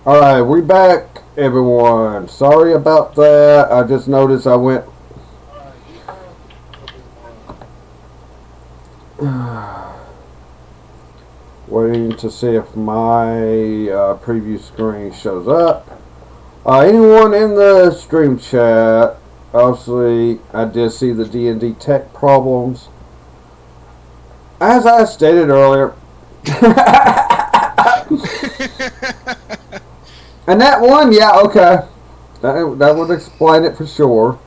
Alright, we back, everyone. Sorry about that. I just noticed I went waiting to see if my preview screen shows up. Anyone in the stream chat? Obviously, I did see the D&D tech problems. As I stated earlier, and that one, yeah, okay. That would explain it for sure.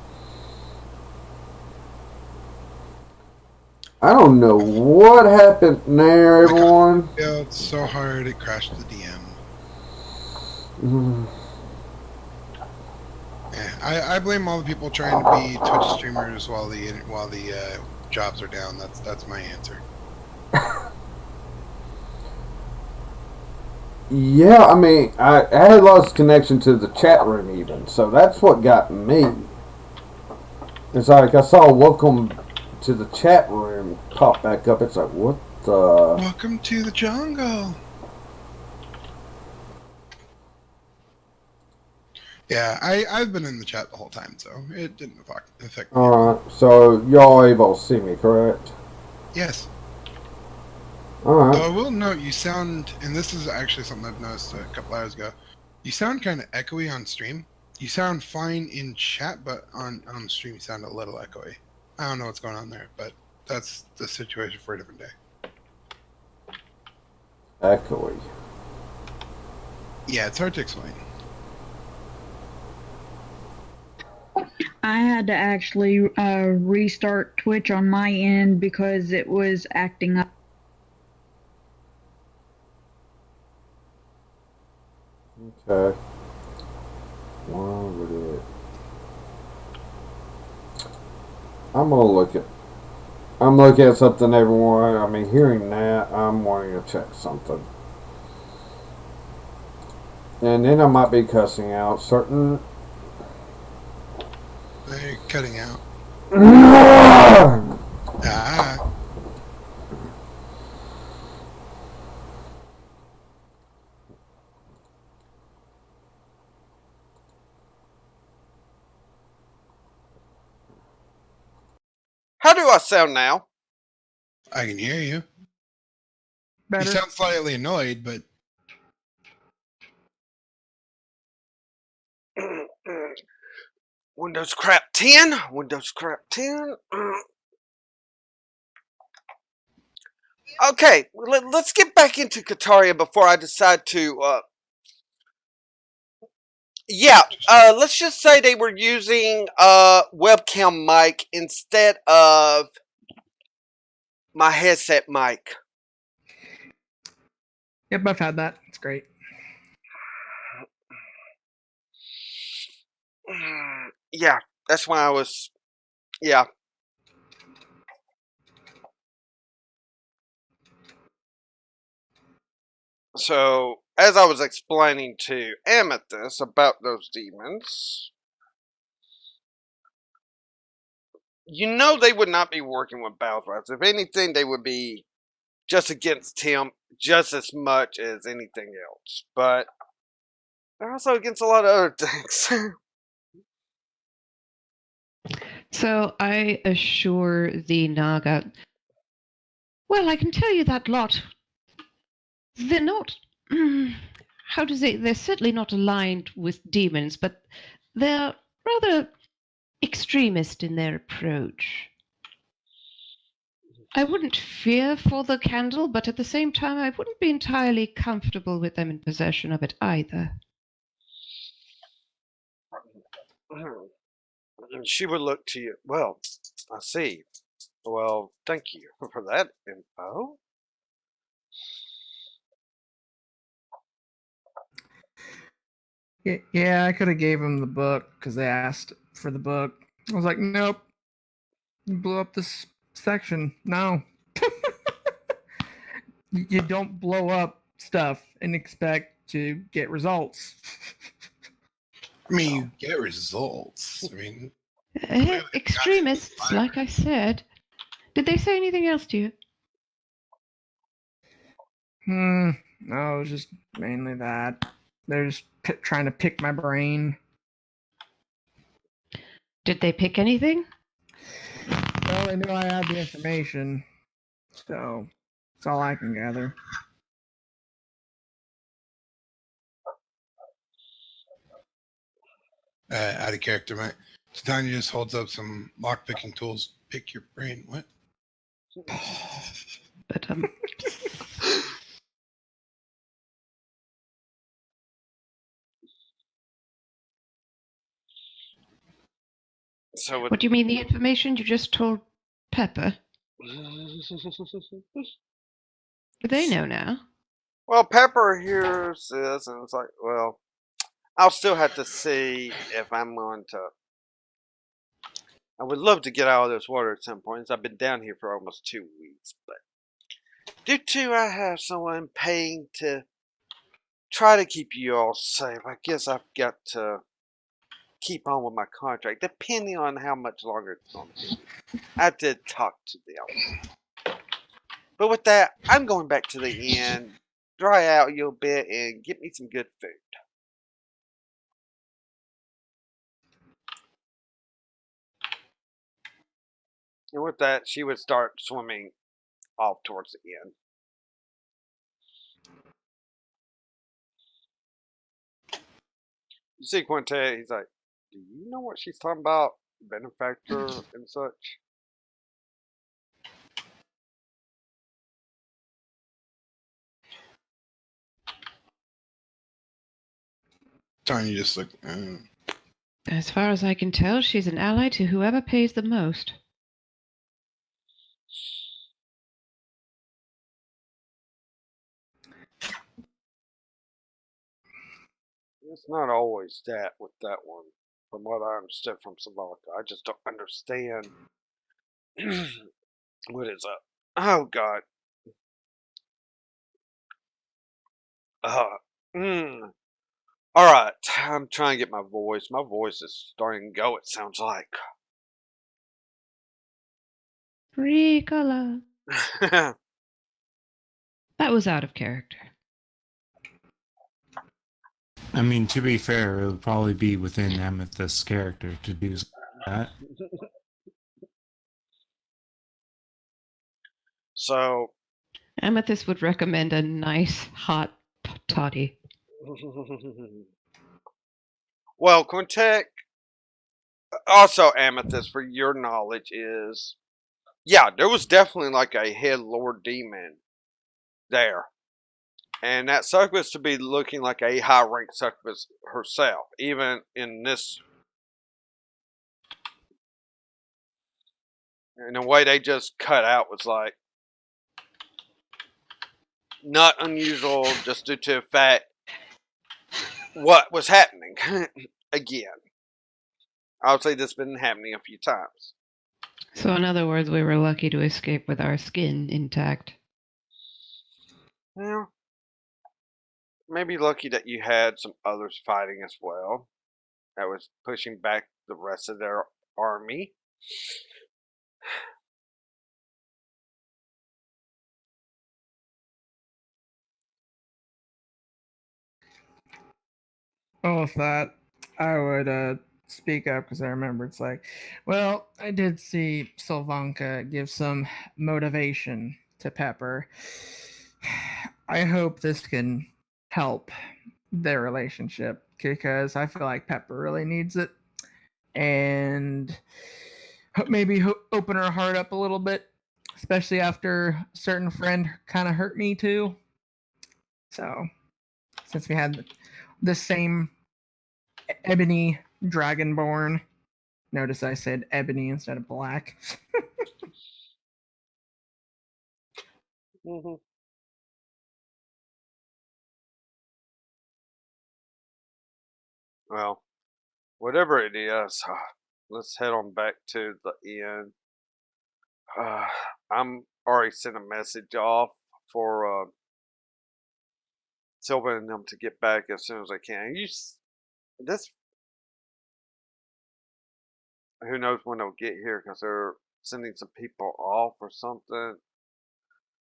I don't know what happened there, everyone. Failed so hard it crashed the DM. Yeah, I blame all the people trying to be Twitch streamers while the jobs are down. That's my answer. Yeah, I mean, I had lost connection to the chat room even, so that's what got me. It's like I saw "Welcome to the chat room" pop back up. It's like, what the? Welcome to the jungle. Yeah, I've been in the chat the whole time, so it didn't affect me. Alright, so y'all able to see me, correct? Yes. Alright. Though I will note you sound, and this is actually something I've noticed a couple hours ago, you sound kind of echoey on stream. You sound fine in chat, but on the stream you sound a little echoey. I don't know what's going on there, but that's the situation for a different day. Echoey. Yeah, it's hard to explain. I had to actually restart Twitch on my end because it was acting up. Okay. One with it. I'm looking at something, everyone. I mean, hearing that, I'm wanting to check something. And then I might be cussing out certain. They're cutting out. How do I sound now? I can hear you. Better. You sound slightly annoyed, but Windows crap 10. Windows crap 10. Okay, let's get back into Kaataria before I decide to. Yeah, let's just say they were using a webcam mic instead of my headset mic. Yep, I've had that. It's great. Yeah, that's why I was. Yeah. So, as I was explaining to Amethyst about those demons, you know they would not be working with Balthras. If anything, they would be just against him just as much as anything else. But they're also against a lot of other things. So I assure the Naga, well, I can tell you that lot. They're not, how to say, they're certainly not aligned with demons, but they're rather extremist in their approach. I wouldn't fear for the candle, but at the same time, I wouldn't be entirely comfortable with them in possession of it either. She would look to you. Well, I see. Well, thank you for that info. Yeah, I could have gave them the book because they asked for the book. I was like, nope. You blew up this section. No. You don't blow up stuff and expect to get results. I mean, you get results. I mean, Extremists, like I said. Did they say anything else to you? No, it was just mainly that. They're just trying to pick my brain. Did they pick anything? Well, they knew I had the information, so that's all I can gather. Out of character, mate. Titania just holds up some lock-picking tools. Pick your brain. What? But So what do you mean the information you just told Pepper? They know now. well, Pepper hears this and it's like, well, I'll still have to see if I'm going to. I would love to get out of this water at some point. I've been down here for almost 2 weeks, but due to I have someone paying to try to keep you all safe, I guess I've got to keep on with my contract, depending on how much longer it's going to be. I did talk to them. But with that, I'm going back to the inn, dry out a little bit, and get me some good food. And with that, she would start swimming off towards the inn. You see Quintet, he's like, do you know what she's talking about? Benefactor and such? Tanya just like, As far as I can tell, she's an ally to whoever pays the most. It's not always that with that one, from what I understood from Savaka. I just don't understand what is up. Oh God. Uh, mm. All right, I'm trying to get my voice. My voice is starting to go. It sounds like. Ricola. That was out of character. I mean, to be fair, it would probably be within Amethyst's character to do that. So, Amethyst would recommend a nice hot toddy. well, Quintet, also Amethyst, for your knowledge, is yeah, there was definitely like a head lord demon there. And that succubus to be looking like a high ranked succubus herself, even in this. And the way they just cut out was like not unusual, just due to the fact what was happening. Again, obviously this has been happening a few times. So, in other words, we were lucky to escape with our skin intact. Well, maybe lucky that you had some others fighting as well. That was pushing back the rest of their army. Well, with that, I would speak up because I remember it's like, well, I did see Sylvanka give some motivation to Pepper. I hope this can help their relationship because I feel like Pepper really needs it. And maybe open her heart up a little bit, especially after a certain friend kind of hurt me too. So, since we had the same ebony dragonborn, notice I said ebony instead of black. Mm-hmm. Well, whatever it is, let's head on back to the inn. Uh, I'm already sent a message off for Sylvan and them to get back as soon as I can. This, who knows when they'll get here because they're sending some people off or something.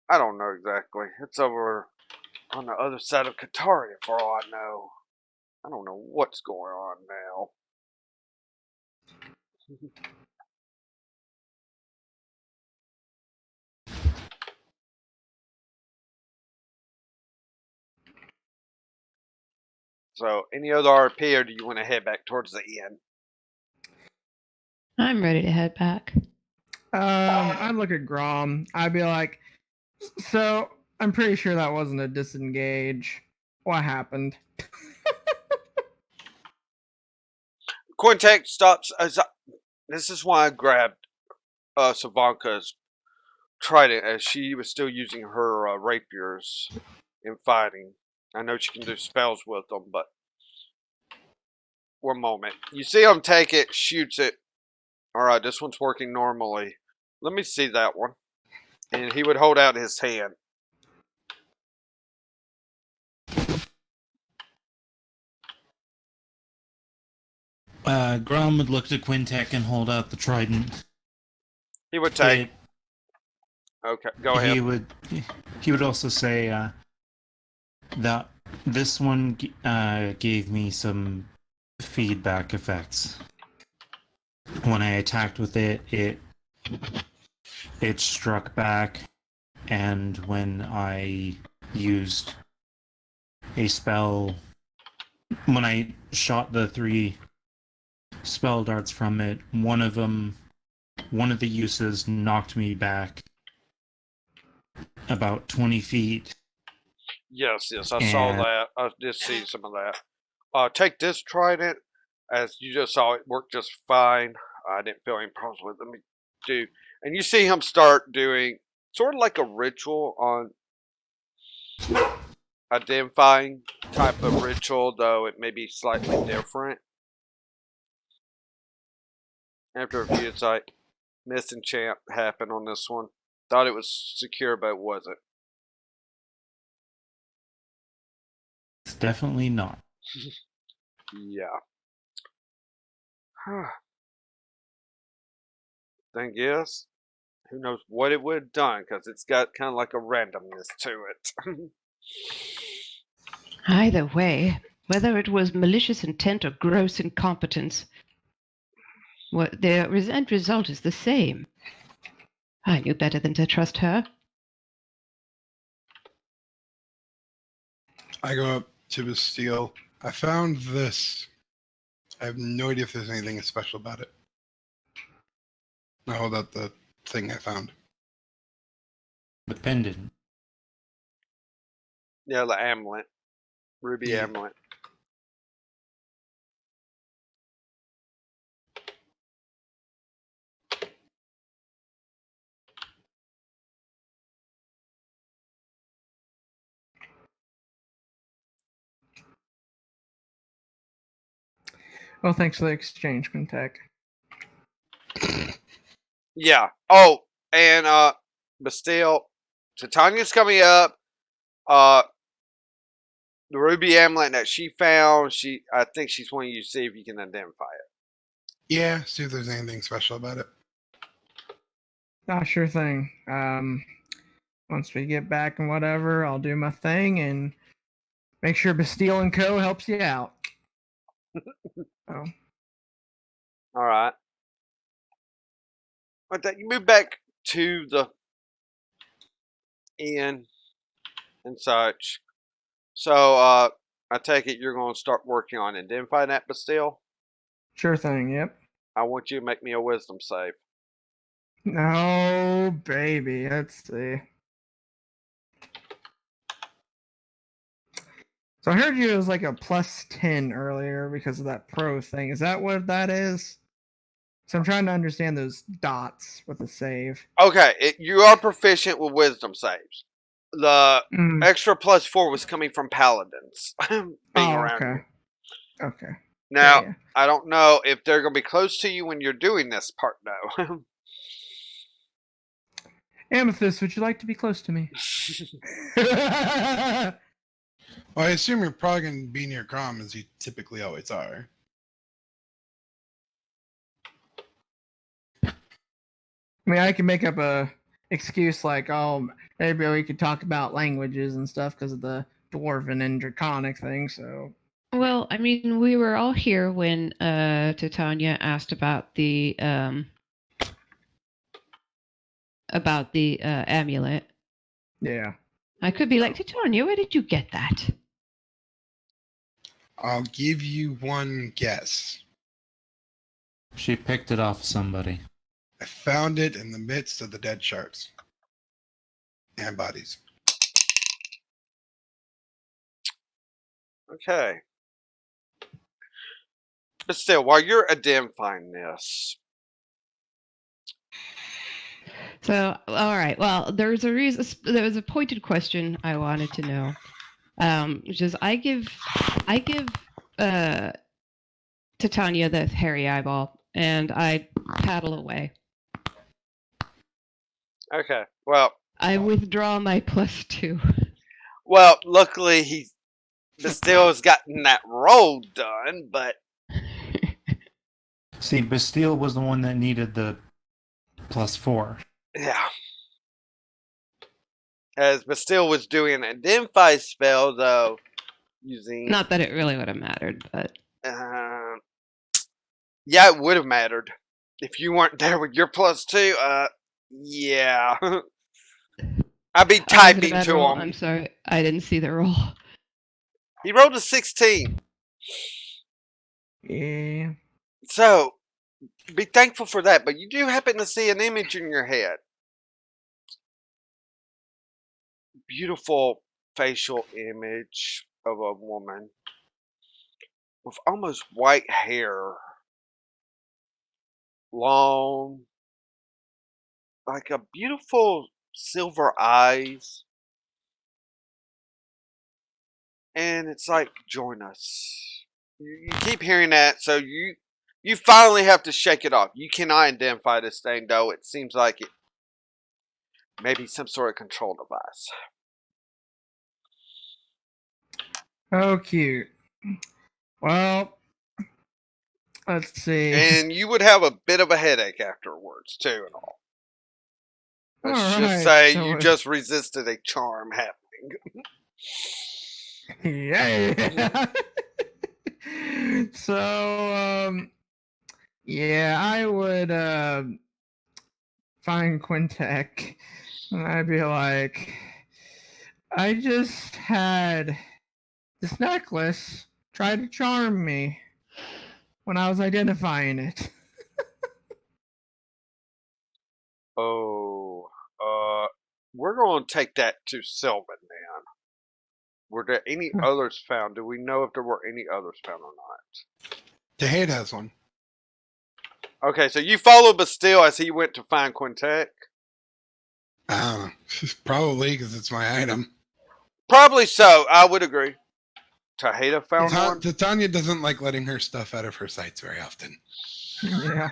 I don't know exactly. It's over on the other side of Kaataria, for all I know. I don't know what's going on now. So, any other RP, or do you want to head back towards the inn? I'm ready to head back. I'd look at Grom. I'd be like, so I'm pretty sure that wasn't a disengage. What happened? Quintek stops. This is why I grabbed Savanka's trident, as she was still using her rapiers in fighting. I know she can do spells with them, but one moment. You see him take it, shoots it. Alright, this one's working normally. Let me see that one. And he would hold out his hand. Grom would look to Quintek and hold out the trident. He would take. Okay, go ahead. He would also say that this one gave me some feedback effects. When I attacked with it, it struck back, and when I used a spell, when I shot the 3 spell darts from it, one of the uses knocked me back about 20 feet. Yes, I saw that. I did see some of that. Take this trident. As you just saw, it worked just fine. I didn't feel any problems with it. Let me do. And you see him start doing sort of like a ritual on identifying type of ritual, though it may be slightly different. After a few, it's like misenchant happened on this one. Thought it was secure, but it wasn't. It's definitely not. Yeah. Thing is, who knows what it would have done, because it's got kind of like a randomness to it. Either way, whether it was malicious intent or gross incompetence, the end result is the same. I knew better than to trust her. I go up to Bastille. I found this. I have no idea if there's anything special about it. I hold out the thing I found. The pendant. Yeah, the amulet. Ruby amulet. Well, thanks for the exchange, Quintek. Yeah. Oh, and Bastille, Titania's coming up. The ruby amulet that she found, I think she's wanting you to see if you can identify it. Yeah, see if there's anything special about it. Sure thing. Once we get back and whatever, I'll do my thing and make sure Bastille and Co. helps you out. Oh. All right. But you move back to the inn and such. So, I take it you're going to start working on identifying that Bastille? Sure thing, yep. I want you to make me a wisdom save. No, baby. Let's see. So I heard you it was like a +10 earlier because of that pro thing. Is that what that is? So I'm trying to understand those dots with the save. Okay, you are proficient with wisdom saves. The extra +4 was coming from paladins being around you. Okay. Now, Yeah. I don't know if they're going to be close to you when you're doing this part, though. Amethyst, would you like to be close to me? Well, I assume you're probably going to be near Grom, as you typically always are. I mean, I can make up a excuse like, oh, maybe we could talk about languages and stuff because of the dwarven and draconic thing, so Well, I mean, we were all here when Titania asked about the amulet. yeah. I could be like, Titania, where did you get that? I'll give you one guess. She picked it off somebody. I found it in the midst of the dead sharks and bodies. Okay. But still, while you're identifying this, So, all right. Well, there's a reason. There was a pointed question I wanted to know, which is I give Titania the hairy eyeball, and I paddle away. okay. Well, I withdraw my +2. luckily Bastille has gotten that roll done, but See, Bastille was the one that needed the +4. yeah. As Bastille was doing an identify spell, though, using... Not that it really would have mattered, but... yeah, it would have mattered. If you weren't there with your +2, yeah. I'd be typing to roll? him. I'm sorry, I didn't see the roll. He rolled a 16. Yeah. So, be thankful for that, but you do happen to see an image in your head. Beautiful facial image of a woman with almost white hair. Long, like a beautiful silver eyes. And it's like, join us. You keep hearing that, so you finally have to shake it off. You cannot identify this thing, though. It seems like it may be some sort of control device. Oh, cute. Well, let's see. And you would have a bit of a headache afterwards, too, and all. Let's just say you just resisted a charm happening. Yeah. So, yeah, I would find Quintek, and I'd be like, I just had this necklace try to charm me when I was identifying it. Oh, we're going to take that to Sylvan, man. Were there any others found? Do we know if there were any others found or not? Tahid has one. Okay, so you followed Bastille as he went to find Quintek? Probably because it's my item. Probably so. I would agree. Taheda found one? Titania doesn't like letting her stuff out of her sights very often. Yeah.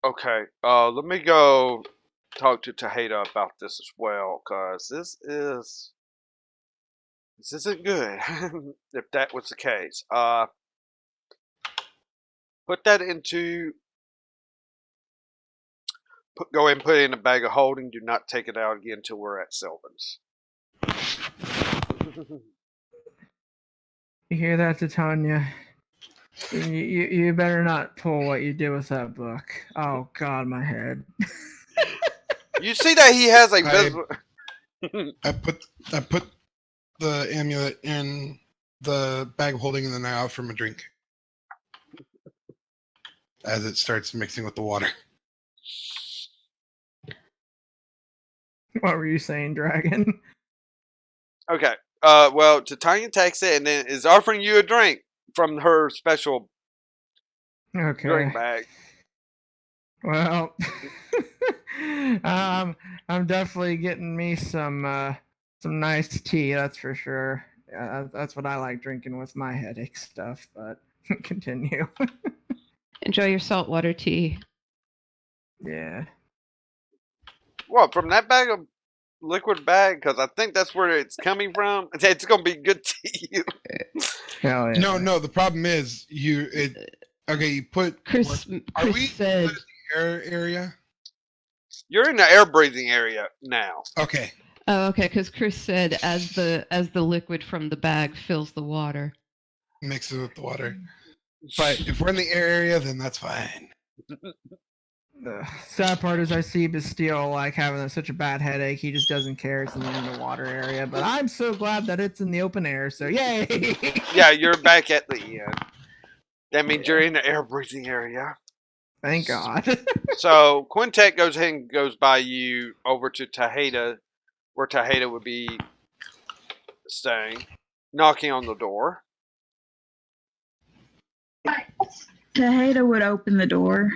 Okay, let me go talk to Taheda about this as well, because this isn't good, if that was the case. Put that into... Go ahead and put it in a bag of holding. Do not take it out again until we're at Sylvan's. You hear that, Titania? You better not pull what you did with that book. Oh God, my head. You see that he has a I put the amulet in the bag of holding and then I offer him a drink as it starts mixing with the water. What were you saying, Dragon? Okay. Well, Titania takes it and then is offering you a drink from her special drink bag. Well, I'm definitely getting me some nice tea. That's for sure. That's what I like drinking with my headache stuff. But continue. Enjoy your saltwater tea. Yeah. What, from that bag of liquid bag? Because I think that's where it's coming from. It's going to be good to you. Hell yeah. No. The problem is you put. Chris said in the air area? You're in the air breathing area now. Okay. Oh, okay. Because Chris said as the liquid from the bag fills the water. Mix it with the water. But if we're in the air area, then that's fine. The sad part is I see Bastille like having such a bad headache. He just doesn't care. It's in the water area. But I'm so glad that it's in the open air. So yay! Yeah, you're back at the end. That means you're in the air breathing area. Thank God. So Quintet goes ahead and goes by you over to Tejeda, where Tejeda would be staying, knocking on the door. Tejeda would open the door.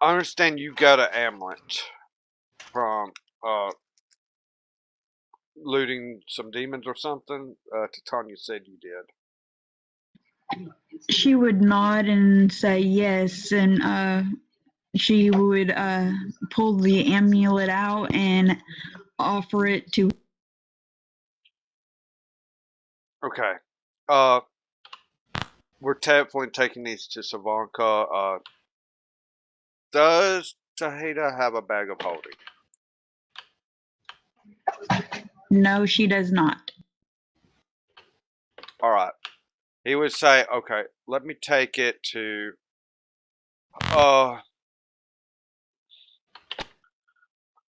I understand you got an amulet from looting some demons or something. Titania said you did. She would nod and say yes, and she would pull the amulet out and offer it to. Okay. We're definitely taking these to Savanka. Does Tejeda have a bag of holding? No, she does not. All right. He would say, "Okay, let me take it to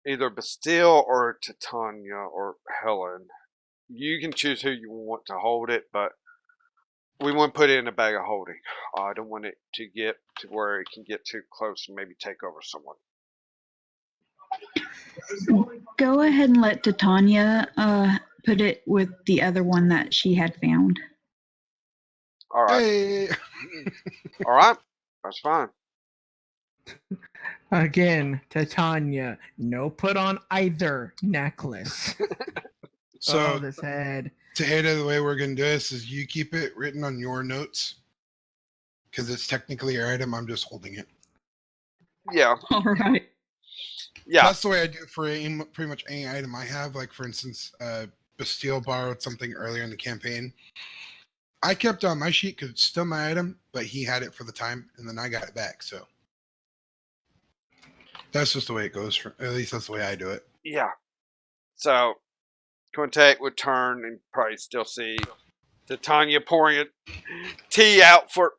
either Bastille or Titania or Helen. You can choose who you want to hold it, but we want to put it in a bag of holding. I don't want it to get to where it can get too close and maybe take over someone." Go ahead and let Titania put it with the other one that she had found. All right. Hey! All right. That's fine. Again, Titania, no put on either necklace. So, Oh, this head. Tejeda, the way we're going to do this is you keep it written on your notes because it's technically your item. I'm just holding it. Yeah. All right. Yeah. That's the way I do it for pretty much any item I have. Like, for instance, Bastille borrowed something earlier in the campaign. I kept it on my sheet because it's still my item, but he had it for the time, and then I got it back. So that's just the way it goes. At least that's the way I do it. Yeah. So Quintet would turn and probably still see Titania pouring a tea out for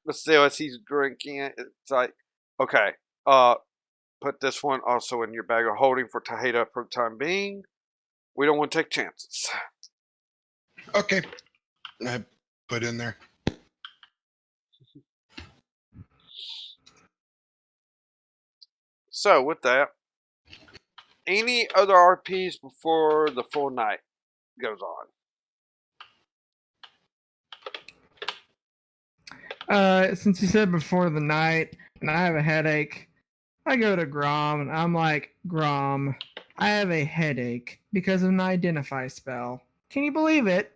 Bastille as he's drinking it. It's like, okay, put this one also in your bag of holding for Tejeda for the time being. We don't want to take chances. Okay. I put in there. So with that, any other RPs before the full night goes on? Since you said before the night, and I have a headache, I go to Grom, and I'm like, Grom, I have a headache because of an identify spell. Can you believe it?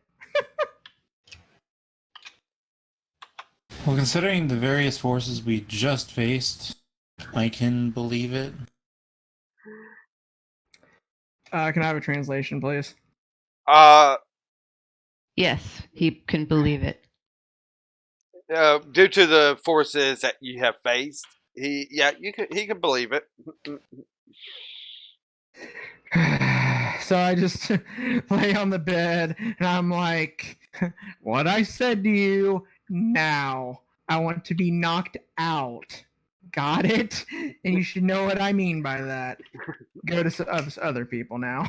Well, considering the various forces we just faced, I can believe it. Can I have a translation, please? Yes, he can believe it. Due to the forces that you have faced, he can believe it. So I just lay on the bed and I'm like, what I said to you now. I want to be knocked out. Got it? And you should know what I mean by that. Go to other people now.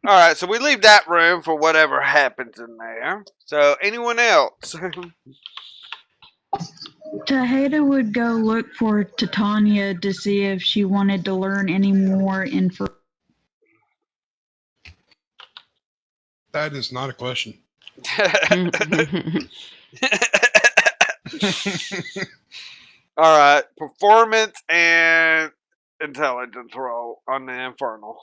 All right, so we leave that room for whatever happens in there. So anyone else? Tejeda would go look for Titania to see if she wanted to learn any more info. That is not a question. All right, performance and intelligence roll on the infernal.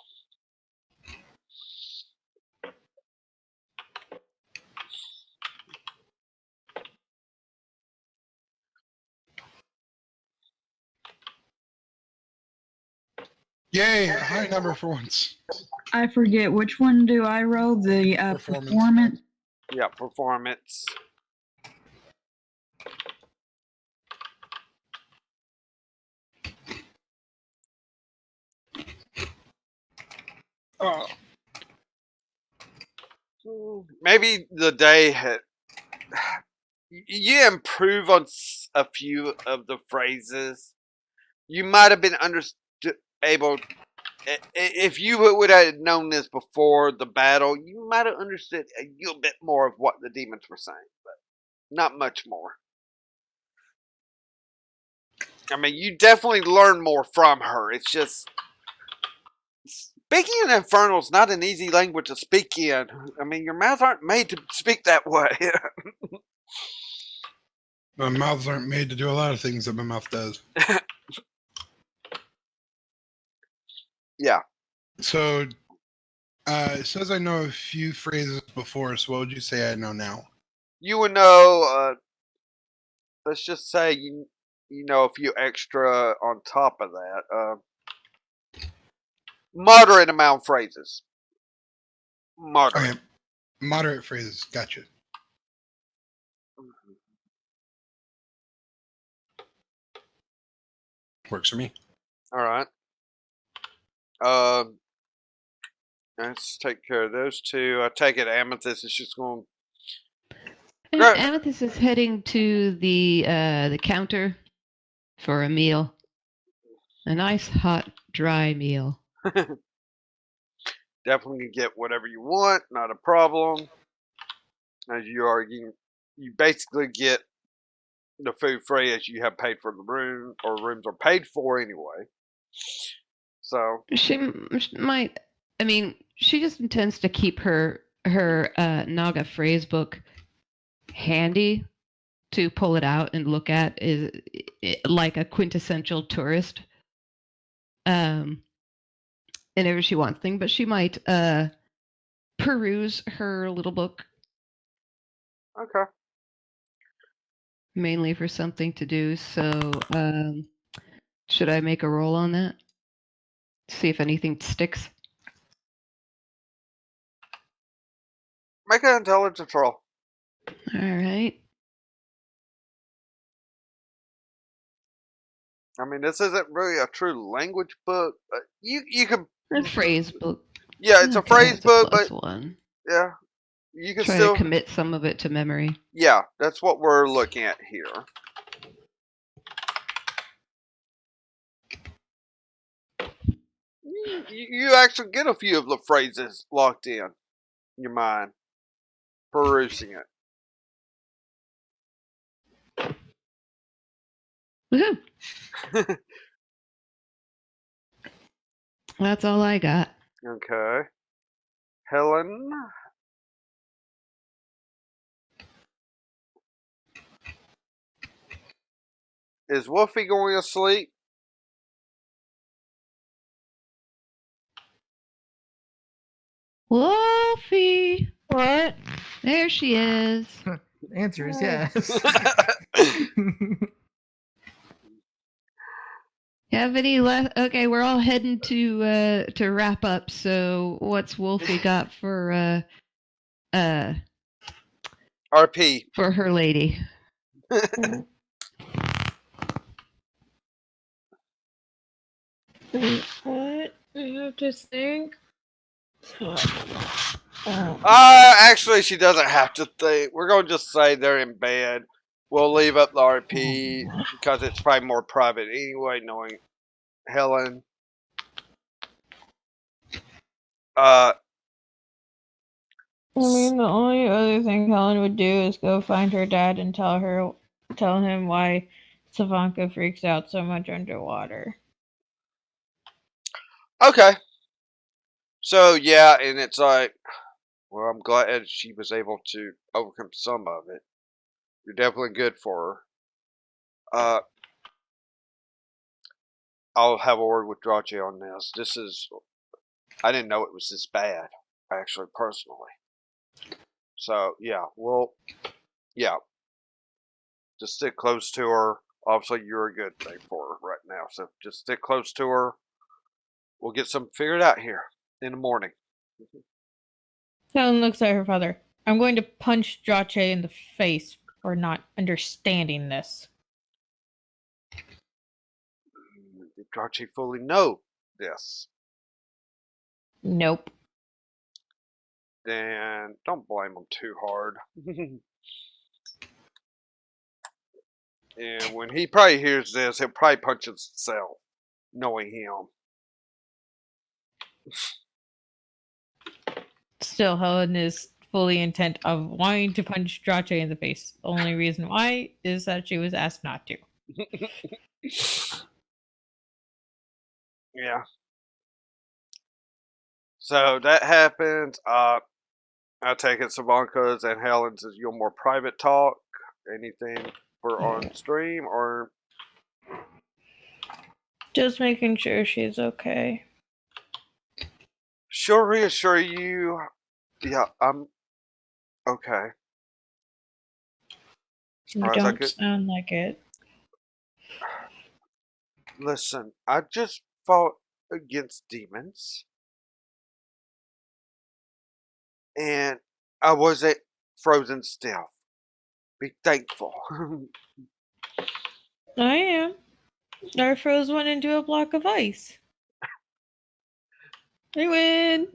Yay! A high number for once. I forget which one do I roll? The performance. Yeah, performance. Oh. Maybe the day had. You improve on a few of the phrases. You might have been able. If you would have known this before the battle, you might have understood a little bit more of what the demons were saying, but not much more. I mean, you definitely learn more from her. It's just speaking in Infernal is not an easy language to speak in. I mean, your mouths aren't made to speak that way. My mouths aren't made to do a lot of things that my mouth does. Yeah. So, it says I know a few phrases before, so what would you say I know now? You would know, let's just say you know a few extra on top of that. Moderate amount of phrases. Moderate. Okay. Moderate phrases. Gotcha. Works for me. Alright. Let's take care of those two. I take it Amethyst is just going. Right. Amethyst is heading to the counter for a meal. A nice, hot, dry meal. Definitely get whatever you want, not a problem. As you are, you basically get the food free as you have paid for the room, or rooms are paid for anyway. So She might. I mean, she just intends to keep her Naga phrase book handy to pull it out and look at, is like a quintessential tourist. Whenever she wants thing, but she might peruse her little book. okay. Mainly for something to do. So, should I make a roll on that? See if anything sticks. Make an intelligence roll. All right. I mean, this isn't really a true language book, but you can. A phrase book. Yeah, it's a phrase it's book, a plus but one. yeah, you can Try still to commit some of it to memory. Yeah, that's what we're looking at here. You actually get a few of the phrases locked in your mind, perusing Woohoo! it. That's all I got. Okay. Helen. Is Wolfie going to sleep? Wolfie! What? There she is. The answer is yes. Have any left? Okay, we're all heading to wrap up. So, what's Wolfie got for RP. for her lady? What? I have to think. Actually, she doesn't have to think. We're going to just say they're in bed. We'll leave up the RP because it's probably more private anyway, knowing Helen. I mean, the only other thing Helen would do is go find her dad and tell him why Savanka freaks out so much underwater. Okay. So, yeah, and it's like, well, I'm glad she was able to overcome some of it. You're definitely good for her. I'll have a word with Drache on this. I didn't know it was this bad, actually, personally. So, yeah, just stick close to her. Obviously, you're a good thing for her right now. So, just stick close to her. We'll get something figured out here in the morning. Helen looks at her father. I'm going to punch Drache in the face for not understanding this. Did Drache fully know this? Nope. Then don't blame him too hard. And when he probably hears this, he'll probably punch himself, knowing him. Still, Helen is fully intent of wanting to punch Drache in the face. Only reason why is that she was asked not to. Yeah. So that happens. I take it Savanka's and Helen's is your more private talk. Anything for on stream or Just making sure she's okay. she'll reassure you. Yeah, I'm okay. You Surprised I don't could sound like it. listen. I just fought against demons, and I wasn't frozen still. Be thankful. I am. I froze one into a block of ice. I win.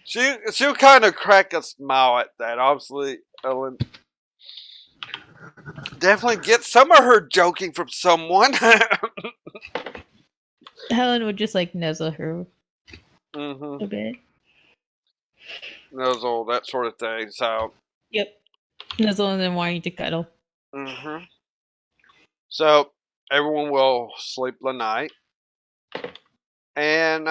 She'll kind of crack a smile at that. Obviously, Ellen definitely gets some of her joking from someone. Helen would just like nuzzle her Mm-hmm. a bit. Nuzzle, that sort of thing. So, Yep. Nuzzle and then wanting to cuddle. mm-hmm. So everyone will sleep the night, and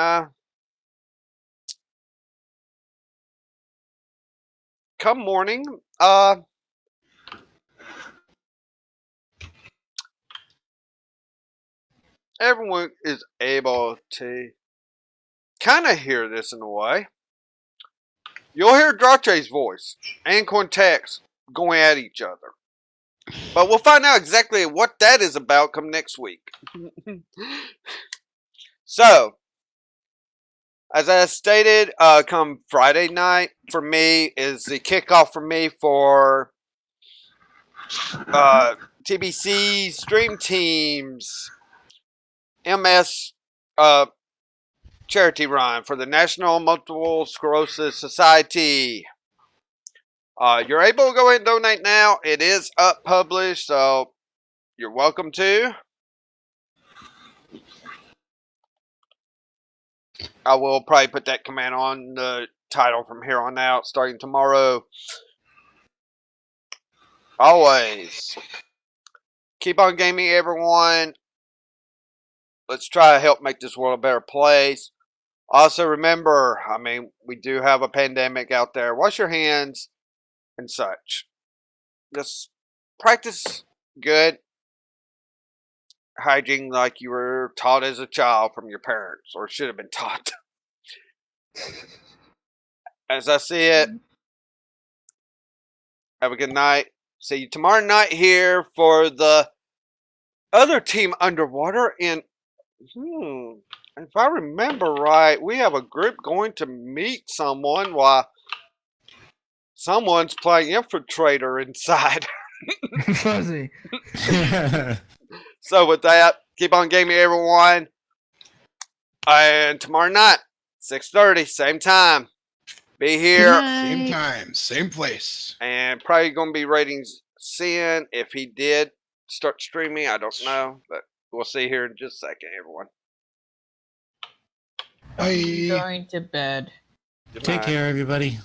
come morning, everyone is able to kind of hear this in a way. You'll hear Drache's voice and Quintex going at each other. But we'll find out exactly what that is about come next week. So, as I stated, come Friday night for me is the kickoff for me for TBC Stream Teams MS charity run for the National Multiple Sclerosis Society. You're able to go ahead and donate now. It is up published, so you're welcome to. I will probably put that command on the title from here on out, starting tomorrow. Always keep on gaming, everyone. Let's try to help make this world a better place. Also, remember, I mean, we do have a pandemic out there. Wash your hands and such. Just practice good hygiene like you were taught as a child from your parents, or should have been taught. As I see it, have a good night. See you tomorrow night here for the other team underwater. And if I remember right, we have a group going to meet someone while someone's playing infiltrator inside. Fuzzy. So with that, keep on gaming, everyone. And tomorrow night, 6:30, same time. Be here. Same time, same place. And probably going to be ratings Sin if he did start streaming. I don't know, but we'll see here in just a second, everyone. I'm Bye. going to bed. Take care, everybody.